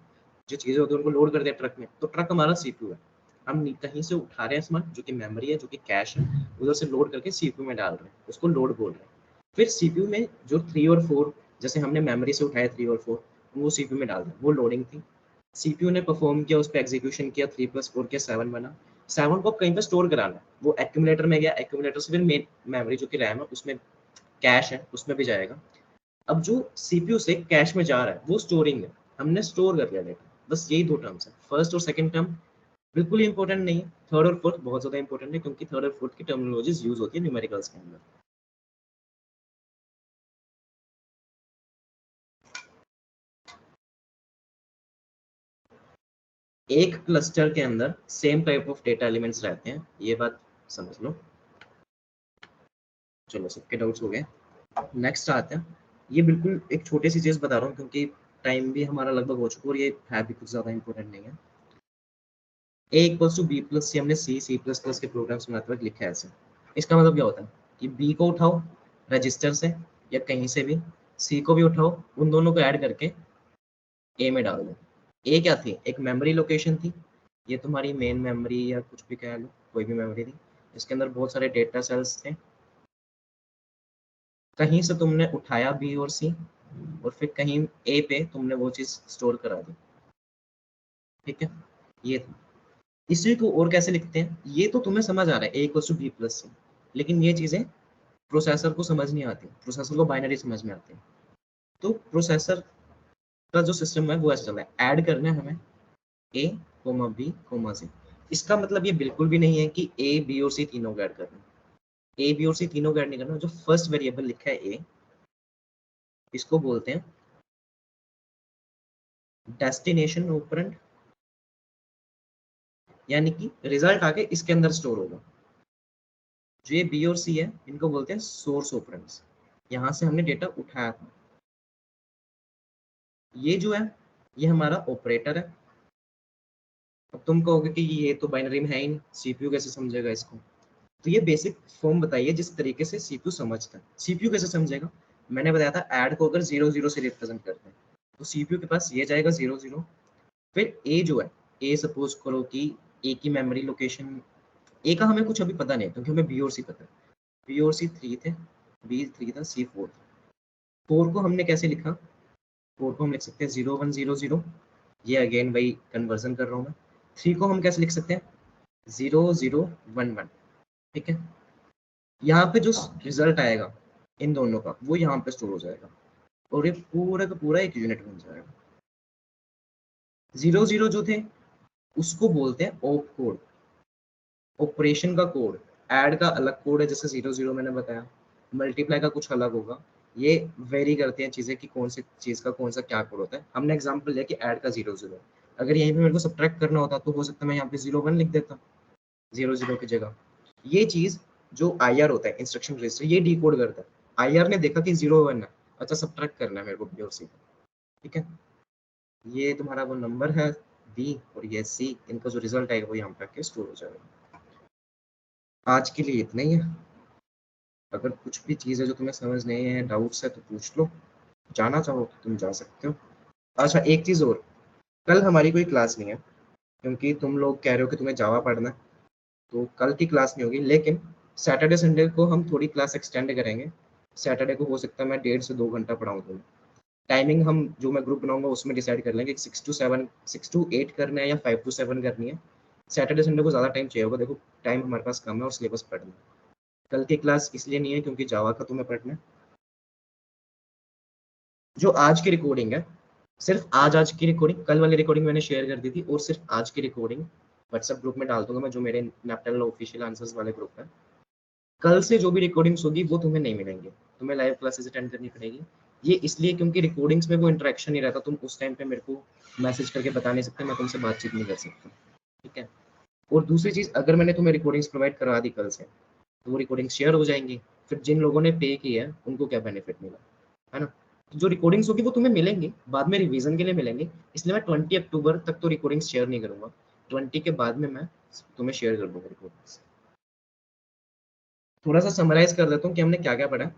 जो चीजें होती है उनको लोड करते हैं ट्रक में, तो ट्रक हमारा सीपीयू है। हम कहीं से उठा रहे हैं सामान जो कि मेमोरी है, जो कि कैश है, उधर से लोड करके सीपीयू में डाल रहे हैं, उसको लोड बोल रहे हैं। फिर सीपीयू में जो 3 और 4, जैसे हमने मेमोरी से उठाया 3 और 4, वो सीपीयू में डाल रहे हैं, वो लोडिंग थी। सीपीयू ने परफॉर्म किया, उस पर एग्जीक्यूशन किया, 3+4 के 7 बना। 7 को अब कहीं पे स्टोर कराना है, वो एक्यूमुलेटर में गया, एक्यूमुलेटर से फिर मेन मेमोरी जो कि रैम है उसमें, कैश है उसमें भी जाएगा। अब जो सीपीयू से कैश में जा रहा है वो स्टोरिंग है, हमने स्टोर कर लिया डेटा। बस यही 2 टर्म्स है, फर्स्ट और सेकंड टर्म बिल्कुल ही इंपॉर्टेंट नहीं है, थर्ड और फोर्थ बहुत ज्यादा इंपॉर्टेंट है, क्योंकि थर्ड और फोर्थ की टर्मिनोलॉजीज यूज होती है न्यूमेरिकल्स के अंदर। एक क्लस्टर के अंदर same type of data elements रहते हैं, ये बात समझ लो। चलो, सबके डाउट्स हो गए। नेक्स्ट आते हैं, ये बिल्कुल एक छोटी सी चीज़ बता रहा हूँ क्योंकि टाइम भी हमारा लगभग हो चुका है और ये है भी कुछ ज़्यादा इंपॉर्टेंट नहीं है। ए इक्वल्स टू बी प्लस सी, हमने सी प्लस प्लस के प्रोग्राम्स बनाते वक्त लिखा है ऐसे। इसका मतलब क्या होता है कि बी को उठाओ रजिस्टर से या कहीं से भी, सी को भी उठाओ, उन दोनों को ऐड करके ए में डाल दो। ए क्या थी, एक मेमोरी लोकेशन थी, ये तुम्हारी मेन मेमोरी या कुछ भी कह लो, कोई भी मेमोरी थी, इसके अंदर बहुत सारे डेटा सेल्स थे। कहीं से तुमने उठाया बी और सी, और फिर कहीं ए पे तुमने वो चीज स्टोर करा दी, ठीक है? ये था। इसी को और कैसे लिखते हैं ये तो तुम्हें समझ आ रहा है, ए इक्वल्स टू बी प्लस सी, लेकिन ये चीजें प्रोसेसर को समझ नहीं आती, प्रोसेसर को बाइनरी समझ में आती है। तो प्रोसेसर का जो सिस्टम है वो ऐसा चल रहा है, ऐड करना है हमें ए कोमा बी कोमा सी। इसका मतलब ये बिल्कुल भी नहीं है कि ए बी और सी तीनों को ऐड करना है। ए बी और सी तीनों को ऐड नहीं करना। जो फर्स्ट वेरिएबल लिखा है ए, इसको बोलते हैं डेस्टिनेशन ऑपरेंड, यानी कि रिजल्ट आके इसके अंदर स्टोर होगा। जो ये बी और सी है इनको बोलते हैं सोर्स ऑपरेंड्स, यहाँ से हमने डेटा उठाया था। ये जो है ये हमारा ऑपरेटर है। अब तुम कहोगे कि ये तो बाइनरी में है ही नहीं, सीपीयू कैसे समझेगा इसको? तो ये बेसिक फॉर्म बताइए जिस तरीके से सीपीयू समझता है। सीपीयू कैसे समझेगा? मैंने बताया था ऐड को अगर 0 0 से रिप्रेजेंट करते हैं तो सीपीयू के पास ये जाएगा 0 0। फिर ए जो है, ए सपोज करो कि ए की मेमोरी लोकेशन, ए का हमें कुछ अभी पता नहीं क्योंकि हमें बी और सी पता है। बी और सी 3 थे, बी 3 था, सी 4 था। 4 को हमने कैसे लिखा? 4 को हम लिख सकते हैं 0 1 0 0। ये अगेन वही कन्वर्जन कर रहा हूँ मैं। 3 को हम कैसे लिख सकते हैं? 0 0 1 1। ठीक है, यहाँ पे जो रिजल्ट आएगा इन दोनों का वो यहाँ पे स्टोर हो जाएगा और ये पूरा का पूरा एक यूनिट बन जाएगा। 0 0 जो थे उसको बोलते हैं ऑप कोड, ऑपरेशन का कोड। ऐड का अलग कोड है जैसे 0 0 मैंने बताया, मल्टीप्लाई का कुछ अलग होगा। ये वेरी करते हैं चीजें कि कौन सी चीज का कौन सा क्या कोड होता है। हमने एग्जांपल लिया कि ऐड का 0 0, अगर यहीं पे मेरे को सब्ट्रैक्ट करना होता तो हो सकता है मैं यहाँ पे 0 1 लिख देता 0 0 की जगह। ये चीज जो आईआर होता है इंस्ट्रक्शन रजिस्टर, ये डिकोड करता है। आईआर ने देखा कि 0 1 है, अच्छा सब्ट्रैक्ट करना है मेरे को बी और सी। ठीक है, ये तुम्हारा वो नंबर है बी और ये सी, इनका जो रिजल्ट आएगा वो यहाँ पे आके स्टोर हो जाएगा। आज के लिए इतना ही है। अगर कुछ भी चीज़ है जो तुम्हें समझ नहीं है, डाउट्स है तो पूछ लो, जाना चाहो तो तुम जा सकते हो। अच्छा एक चीज़ और, कल हमारी कोई क्लास नहीं है क्योंकि तुम लोग कह रहे हो कि तुम्हें जावा पढ़ना है, तो कल की क्लास नहीं होगी। लेकिन सैटरडे संडे को हम थोड़ी क्लास एक्सटेंड करेंगे। सैटरडे को हो सकता है मैं 1.5 से 2 घंटा पढ़ाऊँ तुम्हें। टाइमिंग हम जो मैं ग्रुप बनाऊंगा उसमें डिसाइड कर लेंगे 6 to 8 करना है या 5 to 7 करनी है। सैटरडे संडे को ज़्यादा टाइम चाहिए होगा, देखो टाइम हमारे पास कम है और सिलेबस पढ़ना है। कल की क्लास इसलिए नहीं है क्योंकि जावा का तुम्हें पढ़ना है। जो आज की रिकॉर्डिंग है, सिर्फ आज की रिकॉर्डिंग, कल वाली रिकॉर्डिंग मैंने शेयर कर दी थी और सिर्फ आज की रिकॉर्डिंग व्हाट्सएप ग्रुप में डाल दूंगा मैं, जो मेरे नैपटेल ऑफिशियल आंसर्स वाले ग्रुप है। कल से जो भी रिकॉर्डिंग्स होगी वो तुम्हें नहीं मिलेंगे, तुम्हें लाइव क्लासेस अटेंड करनी पड़ेगी। ये इसलिए क्योंकि रिकॉर्डिंग्स में वो इंटरेक्शन नहीं रहता, तुम उस टाइम पे मेरे को मैसेज करके बता नहीं सकते, मैं तुमसे बातचीत नहीं कर सकता। ठीक है, और दूसरी चीज़, अगर मैंने तुम्हें रिकॉर्डिंग्स प्रोवाइड करवा दी कल से तो वो रिकॉर्डिंग शेयर हो जाएंगी, फिर जिन लोगों ने पे किया है उनको क्या बेनिफिट मिला, है ना? तो जो रिकॉर्डिंग्स होगी वो तुम्हें मिलेंगी, बाद में रिवीजन के लिए मिलेंगे। इसलिए मैं 20 अक्टूबर तक तो रिकॉर्डिंग्स शेयर नहीं करूंगा, 20 के बाद में मैं तुम्हें शेयर कर दूंगा रिकॉर्डिंग्स। थोड़ा सा समराइज कर देता हूँ कि हमने क्या क्या पढ़ा।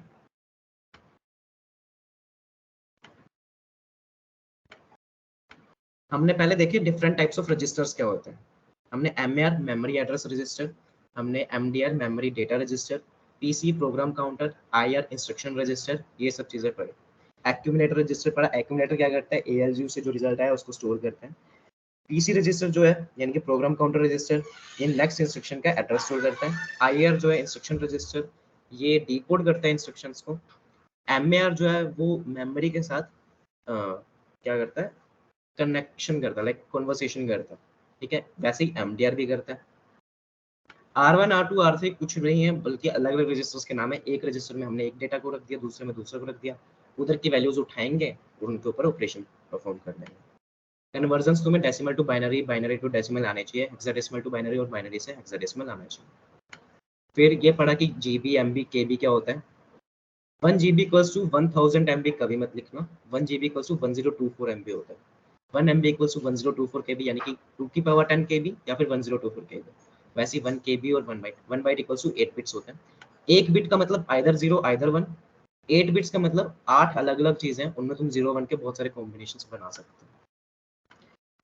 हमने पहले देखे डिफरेंट टाइप्स ऑफ रजिस्टर्स क्या होते हैं। हमने एमएआर मेमोरी एड्रेस रजिस्टर, हमने MDR memory data register, PC program counter, IR instruction register, ये सब चीजें पढ़े। एक्यूमुलेटर रजिस्टर पढ़ा, एक्यूमुलेटर क्या करता है, एएलयू से जो रिजल्ट आया उसको स्टोर करते हैं। पीसी रजिस्टर जो है यानी कि प्रोग्राम काउंटर रजिस्टर, ये नेक्स्ट इंस्ट्रक्शन का एड्रेस स्टोर करता है। आईआर जो है इंस्ट्रक्शन रजिस्टर, ये डिकोड करता है इंस्ट्रक्शंस को। एमएआर जो है वो मेमोरी के साथ क्या करता है, कनेक्शन करता है, लाइक कन्वर्सेशन करता है। ठीक है, वैसे ही एमडीआर भी करता है। R1 R2 R3 कुछ नहीं है बल्कि अलग अलग रजिस्टर्स के नाम है। एक रजिस्टर में हमने एक डेटा को रख दिया, दूसरे में दूसरे को रख दिया, उधर की वैल्यूज उठाएंगे और उनके ऊपर ऑपरेशन परफॉर्म कर देंगे। कन्वर्जन्स तुम्हें decimal to binary, binary to decimal आने चाहिए, हेक्साडेसिमल टू बाइनरी और बाइनरी से हेक्साडेसिमल आना चाहिए। फिर ये पढ़ा कि जीबी एमबी केबी क्या होता है। 1 GB इक्वल्स टू 1000 MB कभी मत लिखना, 1 GB इक्वल्स टू 1024 MB होता है। 1 MB इक्वल्स टू 1024 KB यानी कि 2 की पावर 10 KB या फिर 1024 KB। वैसे ही 1 KB और 1 बाइट इक्वल्स टू 8 बिट्स होते हैं। एक बिट का मतलब आइदर 0 आइदर 1। 8 बिट्स का मतलब 8 अलग अलग चीजें हैं, उनमें तुम 0 1 के बहुत सारे कॉम्बिनेशंस बना सकते हो।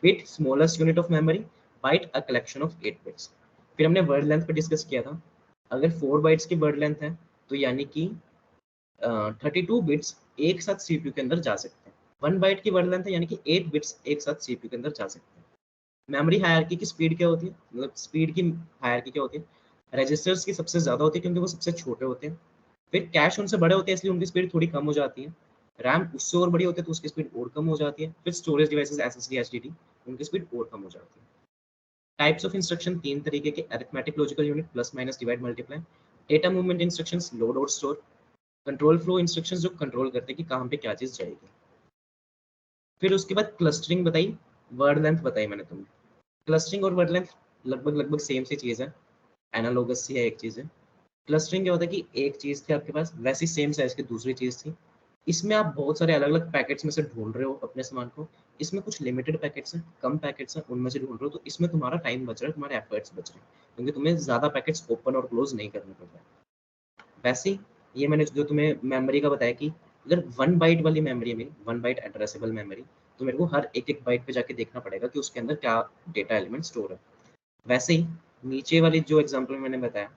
Bit smallest unit of memory, byte a collection of 8 bits. फिर हमने वर्ड लेंथ पे डिस्कस किया था। अगर 4 बाइट्स की वर्ड लेंथ है तो यानी कि 32 बिट्स एक साथ सीपीयू के अंदर जा सकते हैं। 1 बाइट की वर्ड लेंथ है यानी कि 8 बिट्स एक साथ सीपीयू के अंदर जा सकते हैं। मेमोरी हायरार्की की स्पीड क्या होती है, मतलब स्पीड की हायरार्की क्या होती है, रजिस्टर्स की सबसे ज्यादा होती है क्योंकि वो सबसे छोटे होते हैं। फिर कैश उनसे बड़े होते हैं इसलिए उनकी स्पीड थोड़ी कम हो जाती है। रैम उससे और बड़ी होती है तो उसकी स्पीड और कम हो जाती है। फिर स्टोरेज डिवाइसेस एसएसडी एचडीडी उनकी स्पीड और कम हो जाती है। टाइप्स ऑफ इंस्ट्रक्शन तीन तरीके के, arithmetic logical unit, plus minus divide multiply, data movement instructions, load और स्टोर, कंट्रोल फ्लो इंस्ट्रक्शंस जो कंट्रोल करते हैं कि कहाँ पे क्या चीज़ जाएगी। फिर उसके बाद क्लस्टरिंग बताई, वर्ड लेंथ बताई मैंने तुम्हें। क्लस्टरिंग और वर्ड लेंथ लगभग लगभग सेम सी चीज़ है, एनालॉगस सी है एक चीज़ है। क्लस्टरिंग क्या होता है कि एक चीज़ थी आपके पास, वैसी सेम साइज की दूसरी चीज़ थी, इसमें आप बहुत सारे अलग अलग पैकेट्स में से ढूंढ रहे हो अपने सामान को, इसमें कुछ लिमिटेड पैकेट्स हैं, कम पैकेट्स हैं, उनमें से ढूंढ रहे हो, तो इसमें तुम्हारा टाइम बच रहा है, तुम्हारे एफर्ट्स बच रहे हैं, क्योंकि तुम्हें ज़्यादा पैकेट्स ओपन और क्लोज नहीं करने पड़ रहे हैं। वैसे ही ये मैंने जो तुम्हें मेमोरी का बताया कि अगर 1 बाइट वाली मेमोरी है मेरी, 1 बाइट एड्रेसेबल मेमोरी, तो मेरे को हर एक-एक बाइट पे जाके देखना पड़ेगा कि उसके अंदर क्या डेटा एलिमेंट स्टोर है। वैसे ही नीचे वाली जो एग्ज़ाम्पल मैंने बताया,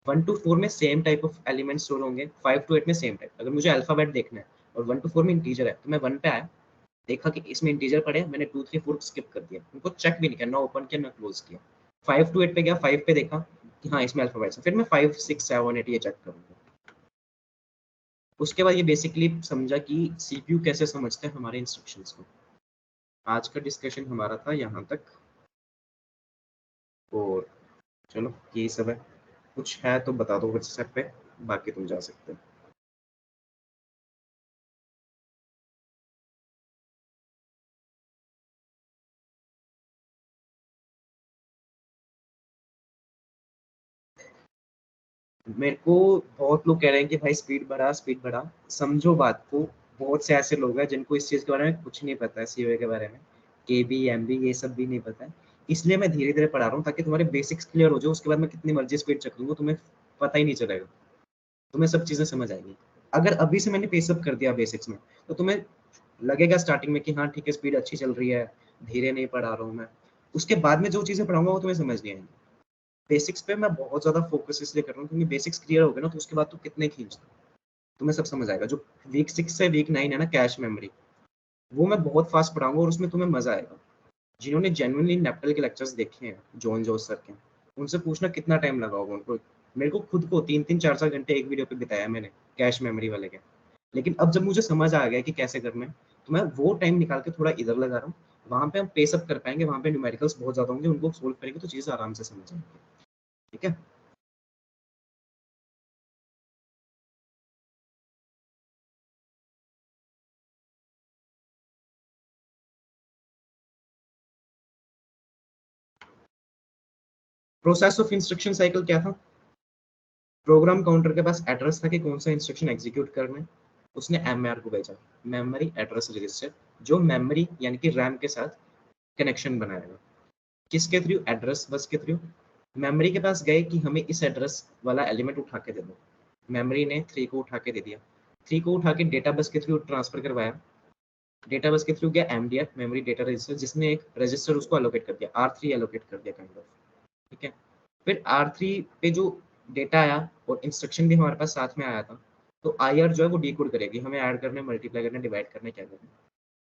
1 टू 4 में same type of element store होंगे, 5 टू 8 में सेम टाइप। अगर मुझे अल्फ़ाबेट देखना है और 1 टू 4 में इंटीजर है, तो मैं 1 पे आया, देखा कि इसमें इंटीजर पड़े हैं, मैंने 2, 3, 4 स्किप कर दिया। उनको चेक भी नहीं किया, ना ओपन किया, ना क्लोज़ किया। 5 टू 8 पे गया, 5 पे देखा कि हाँ, इसमें अल्फ़ाबेट्स हैं। फिर मैं 5, 6, 7, 8 ये चेक करूँगा। उसके बाद ये बेसिकली समझा कि सीपीयू कैसे समझते हैं हमारे इंस्ट्रक्शंस को। आज का डिस्कशन हमारा था यहाँ तक, और चलो यही सब है। कुछ है तो बता दो व्हाट्सएप पे, बाकी तुम जा सकते हो। मेरे को बहुत लोग कह रहे हैं कि भाई स्पीड बढ़ा, स्पीड बढ़ा। समझो बात को, बहुत से ऐसे लोग हैं जिनको इस चीज़ के बारे में कुछ नहीं पता है, सीओए के बारे में, केबी, एमबी ये सब भी नहीं पता है। इसलिए मैं धीरे-धीरे पढ़ा रहा हूँ ताकि तुम्हारे बेसिक्स क्लियर हो जाए, उसके बाद मैं कितनी मर्ज़ी स्पीड चक लूँगा, तुम्हें पता ही नहीं चलेगा। तुम्हें सब चीज़ें समझ आएँगी। अगर अभी से मैंने पेस अप कर दिया बेसिक्स में, तो तुम्हें लगेगा स्टार्टिंग में कि हाँ ठीक है, स्पीड अच्छी चल रही है, धीरे नहीं पढ़ा रहा हूँ मैं। उसके बाद में जो चीज़ें पढ़ाऊँगा वो तुम्हें समझ नहीं आएँगी। बेसिक्स पे मैं बहुत ज़्यादा फ़ोकस इसलिए कर रहा हूँ क्योंकि बेसिक्स क्लियर हो गए ना, तो उसके बाद तो कितने खींच दो, तुम्हें सब समझ आएगा। जो वीक 6 से वीक 9 है ना कैश मेमोरी, वो मैं बहुत फ़ास्ट पढ़ाऊँगा और उसमें तुम्हें मज़ा आएगा। जिन्होंने जेनुइनली नेप्टल के लेक्चर्स देखे हैं, जॉन जोस सर के, उनसे पूछना कितना टाइम लगा होगा उनको। मेरे को खुद को 3-3 4-4 घंटे एक वीडियो पे बिताया मैंने, कैश मेमोरी वाले के। लेकिन अब जब मुझे समझ आ गया कि कैसे करना है, तो मैं वो टाइम निकाल के थोड़ा इधर लगा रहा हूँ। वहाँ पे हम पेस अप कर पाएँगे, वहाँ पे न्यूमेरिकल्स बहुत ज़्यादा होंगे, उनको सोल्व करेंगे तो चीज़ आराम से समझ आएगी। ठीक है? प्रोसेस ऑफ इंस्ट्रक्शन साइकिल क्या था? प्रोग्राम काउंटर के पास एड्रेस था कि कौन सा इंस्ट्रक्शन एग्जीक्यूट करना है। उसने एमआर को भेजा, मेमोरी एड्रेस रजिस्टर, जो मेमोरी यानी कि रैम के साथ कनेक्शन बनाएगा। किसके थ्रू? एड्रेस बस के थ्रू। मेमोरी के पास गए कि हमें इस एड्रेस वाला एलिमेंट उठा के दे दो। मेमोरी ने 3 को उठा के दे दिया। 3 को उठा के डेटा बस के थ्रू ट्रांसफर करवाया। डेटा बस के थ्रू गया एमडीआर, मेमोरी डेटा रजिस्टर, जिसने एक रजिस्टर उसको एलोकेट कर दिया, आर3 एलोकेट कर दिया काइंड ऑफ। ठीक है? फिर R3 पे जो डेटा आया और इंस्ट्रक्शन भी हमारे पास साथ में आया था, तो IR जो है वो डिकोड करेगी, हमें ऐड करना है, मल्टीप्लाई करना है, डिवाइड करना है, क्या करना है।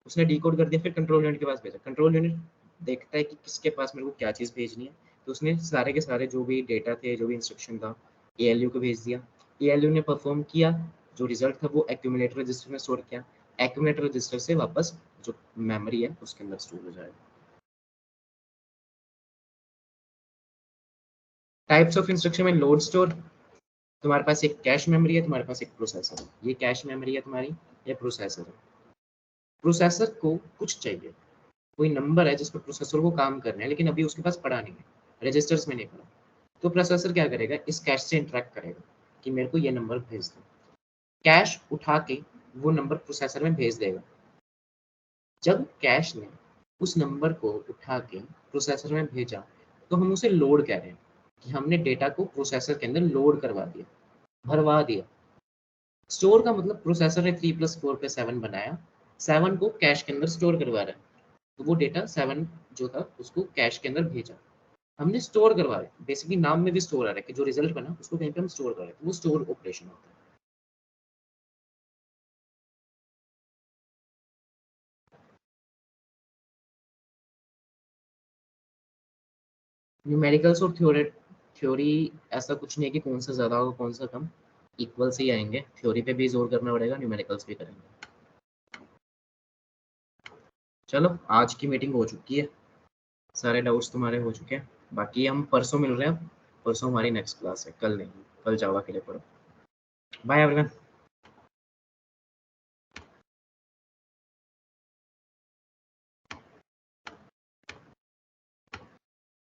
उसने डिकोड कर दिया, फिर कंट्रोल यूनिट के पास भेजा। कंट्रोल यूनिट देखता है कि किसके पास मेरे को क्या चीज़ भेजनी है, तो उसने सारे के सारे जो भी डेटा थे, जो भी इंस्ट्रक्शन था, ALU को भेज दिया। ALU ने परफॉर्म किया, जो रिजल्ट था वो एक्यूमुलेटर रजिस्टर में स्टोर किया। एक्यूमुलेटर रजिस्टर से वापस जो मेमोरी है उसके अंदर स्टोर हो जाएगा। टाइप्स ऑफ इंस्ट्रक्शन में लोड स्टोर, तुम्हारे पास एक कैश मेमोरी है, तुम्हारे पास एक प्रोसेसर है। ये कैश मेमोरी है तुम्हारी, ये प्रोसेसर है। प्रोसेसर को कुछ चाहिए, कोई नंबर है जिस पर प्रोसेसर को काम करना है, लेकिन अभी उसके पास पड़ा नहीं है, रजिस्टर्स में नहीं पड़ा। तो प्रोसेसर क्या करेगा? इस कैश से इंटरेक्ट करेगा कि मेरे को ये नंबर भेज दो। कैश उठा के वो नंबर प्रोसेसर में भेज देगा। जब कैश ने उस नंबर को उठा के प्रोसेसर में भेजा, तो हम उसे लोड कह रहे हैं कि हमने डेटा को प्रोसेसर के अंदर लोड करवा दिया, भरवा दिया। स्टोर का मतलब प्रोसेसर ने 3 प्लस 4 पे 7 बनाया, 7 को कैश के अंदर स्टोर करवा रहा है, तो वो डेटा 7 जो था उसको कैश के अंदर भेजा, हमने स्टोर करवा दिया। बेसिकली नाम में भी स्टोर आ रहा है कि जो रिजल्ट बना उसको कहीं पे हम स्टोर कर रहे हैं, तो वो स्टोर ऑपरेशन होता है। न्यूमेरिकल्स और थ्योरी ऐसा कुछ नहीं है कि कौन सा ज़्यादा होगा कौन सा कम, इक्वल से ही आएंगे। थ्योरी पे भी जोर करना पड़ेगा, न्यूमेरिकल्स भी करेंगे। चलो आज की मीटिंग हो चुकी है, सारे डाउट्स तुम्हारे हो चुके हैं। बाकी हम परसों मिल रहे हैं, परसों हमारी नेक्स्ट क्लास है, कल नहीं, कल जावा के लिए पढ़ो। Bye everyone.